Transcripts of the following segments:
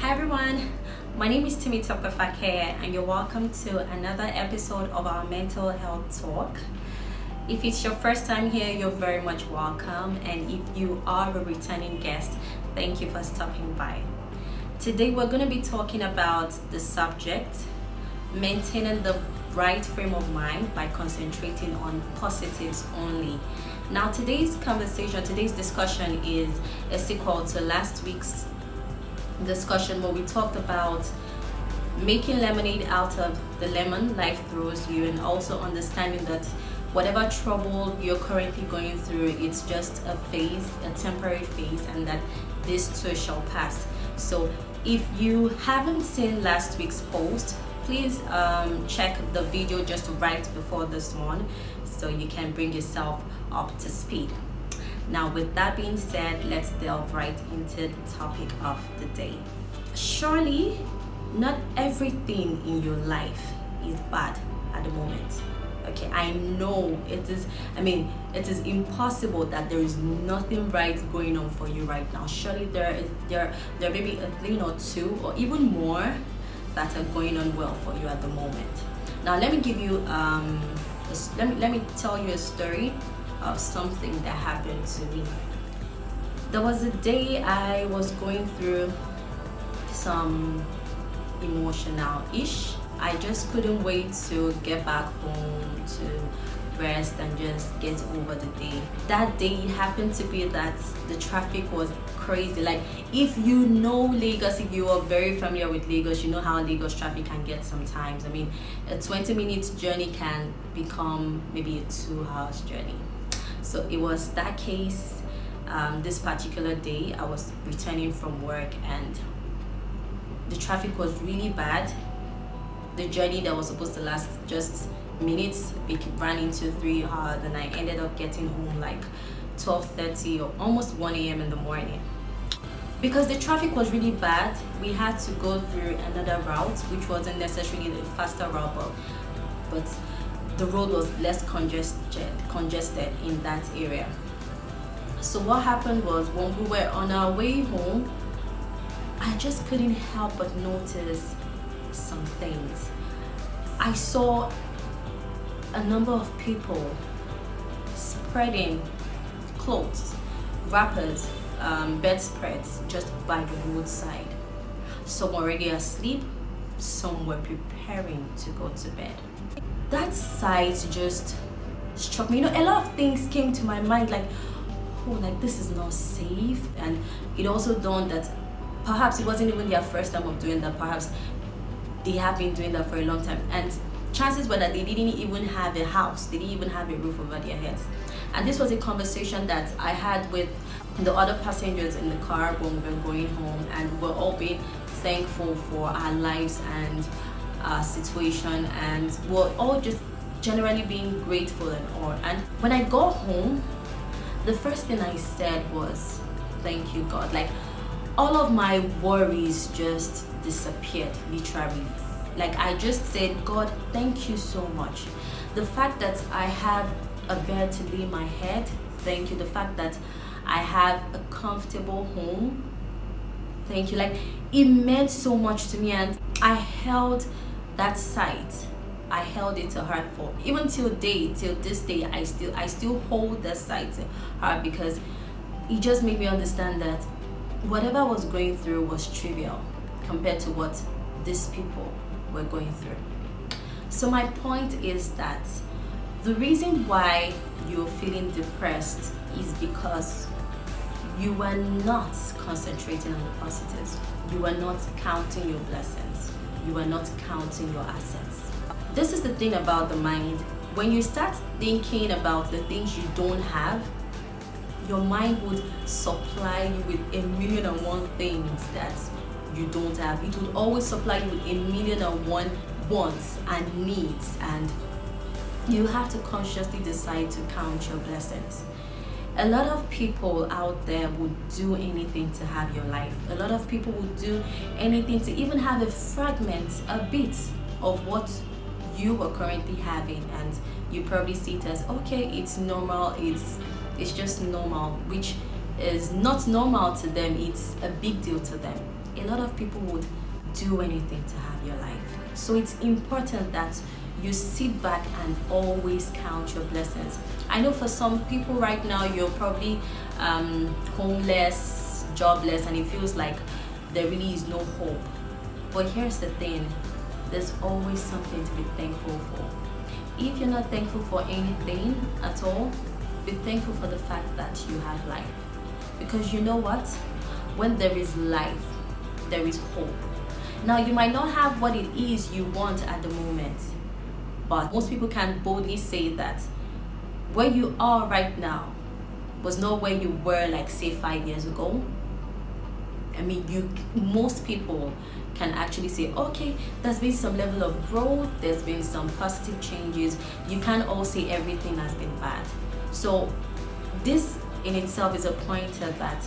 Hi everyone, my name is Timi Tokafake and you're welcome to another episode of our mental health talk. If it's your first time here, you're very much welcome, and if you are a returning guest, thank you for stopping by. Today we're going to be talking about the subject, maintaining the right frame of mind by concentrating on positives only. Now today's discussion is a sequel to last week's discussion where we talked about making lemonade out of the lemon life throws you, and also understanding that whatever trouble you're currently going through, it's just a phase, a temporary phase, and that this too shall pass. So if you haven't seen last week's post, please check the video just right before this one so you can bring yourself up to speed. Now, with that being said, let's delve right into the topic of the day. Surely, not everything in your life is bad at the moment. Okay, I know it is impossible that there is nothing right going on for you right now. Surely there may be a thing or two or even more that are going on well for you at the moment. Now, let me give you let me tell you a story of something that happened to me. There was a day I was going through some emotional ish. I just couldn't wait to get back home to rest and just get over the day. That day happened to be that the traffic was crazy. Like, if you know Lagos, if you are very familiar with Lagos, you know how Lagos traffic can get sometimes. I mean, a 20-minute journey can become maybe a 2-hour journey. So it was that case. This particular day I was returning from work and the traffic was really bad. The journey that was supposed to last just minutes, it ran into 3 hours, and I ended up getting home like 12:30 or almost 1 a.m. in the morning. Because the traffic was really bad, we had to go through another route, which wasn't necessarily the faster route, but the road was less congested in that area. So what happened was, when we were on our way home, I just couldn't help but notice some things. I saw a number of people spreading clothes, wrappers, bedspreads just by the roadside. Some already asleep, some were preparing to go to bed. That sight just struck me. A lot of things came to my mind, like, oh, like this is not safe. And it also dawned that perhaps it wasn't even their first time of doing that. Perhaps they have been doing that for a long time. And chances were that they didn't even have a house. They didn't even have a roof over their heads. And this was a conversation that I had with the other passengers in the car when we were going home. And we were all being thankful for our lives and our situation, and we're all just generally being grateful and all. And when I got home, the first thing I said was, thank you, God. Like, all of my worries just disappeared, literally. Like, I just said, God, thank you so much. The fact that I have a bed to lay my head, thank you. The fact that I have a comfortable home, thank you. Like, it meant so much to me, and I held that sight. I held it to heart for even till this day. I still hold that sight to heart, because it just made me understand that whatever I was going through was trivial compared to what these people were going through. So my point is that the reason why you're feeling depressed is because you were not concentrating on the positives. You were not counting your blessings. You are not counting your assets. This is the thing about the mind. When you start thinking about the things you don't have, your mind would supply you with 1,000,001 things that you don't have. It would always supply you with 1,000,001 wants and needs, and you have to consciously decide to count your blessings. A lot of people out there would do anything to have your life. A lot of people would do anything to even have a fragment, a bit of what you are currently having, and you probably see it as, okay, it's normal, it's just normal, which is not normal to them. It's a big deal to them. a lot of people would do anything to have your life. So it's important that you sit back and always count your blessings. I know for some people right now, you're probably homeless, jobless, and it feels like there really is no hope. But here's the thing, there's always something to be thankful for. If you're not thankful for anything at all, be thankful for the fact that you have life. Because you know what? When there is life, there is hope. Now, you might not have what it is you want at the moment, but most people can boldly say that where you are right now was not where you were, like, say 5 years ago. I mean, most people can actually say, okay, there's been some level of growth, there's been some positive changes. You can't all say everything has been bad. So this in itself is a pointer that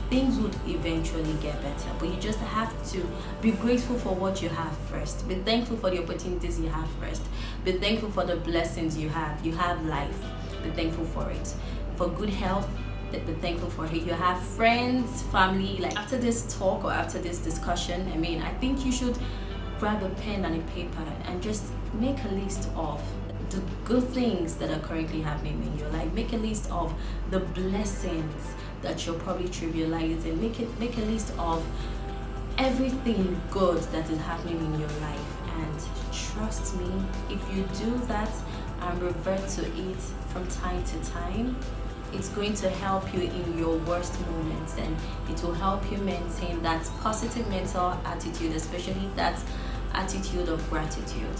things would eventually get better, but you just have to be grateful for what you have first. Be thankful for the opportunities you have first. Be thankful for the blessings you have. You have life. Be thankful for it. For good health, be thankful for it. You have friends, family. Like, after this talk or after this discussion, I mean, I think you should grab a pen and a paper and just make a list of the good things that are currently happening in your life. Make a list of the blessings that you're probably trivializing. Make a list of everything good that is happening in your life, and trust me, if you do that and revert to it from time to time, it's going to help you in your worst moments, and it will help you maintain that positive mental attitude, especially that attitude of gratitude.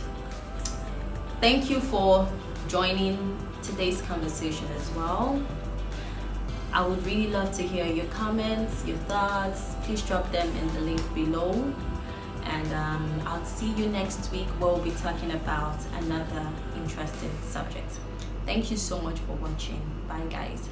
Thank you for joining today's conversation as well. I would really love to hear your comments, your thoughts. Please drop them in the link below. And I'll see you next week where we'll be talking about another interesting subject. Thank you so much for watching. Bye, guys.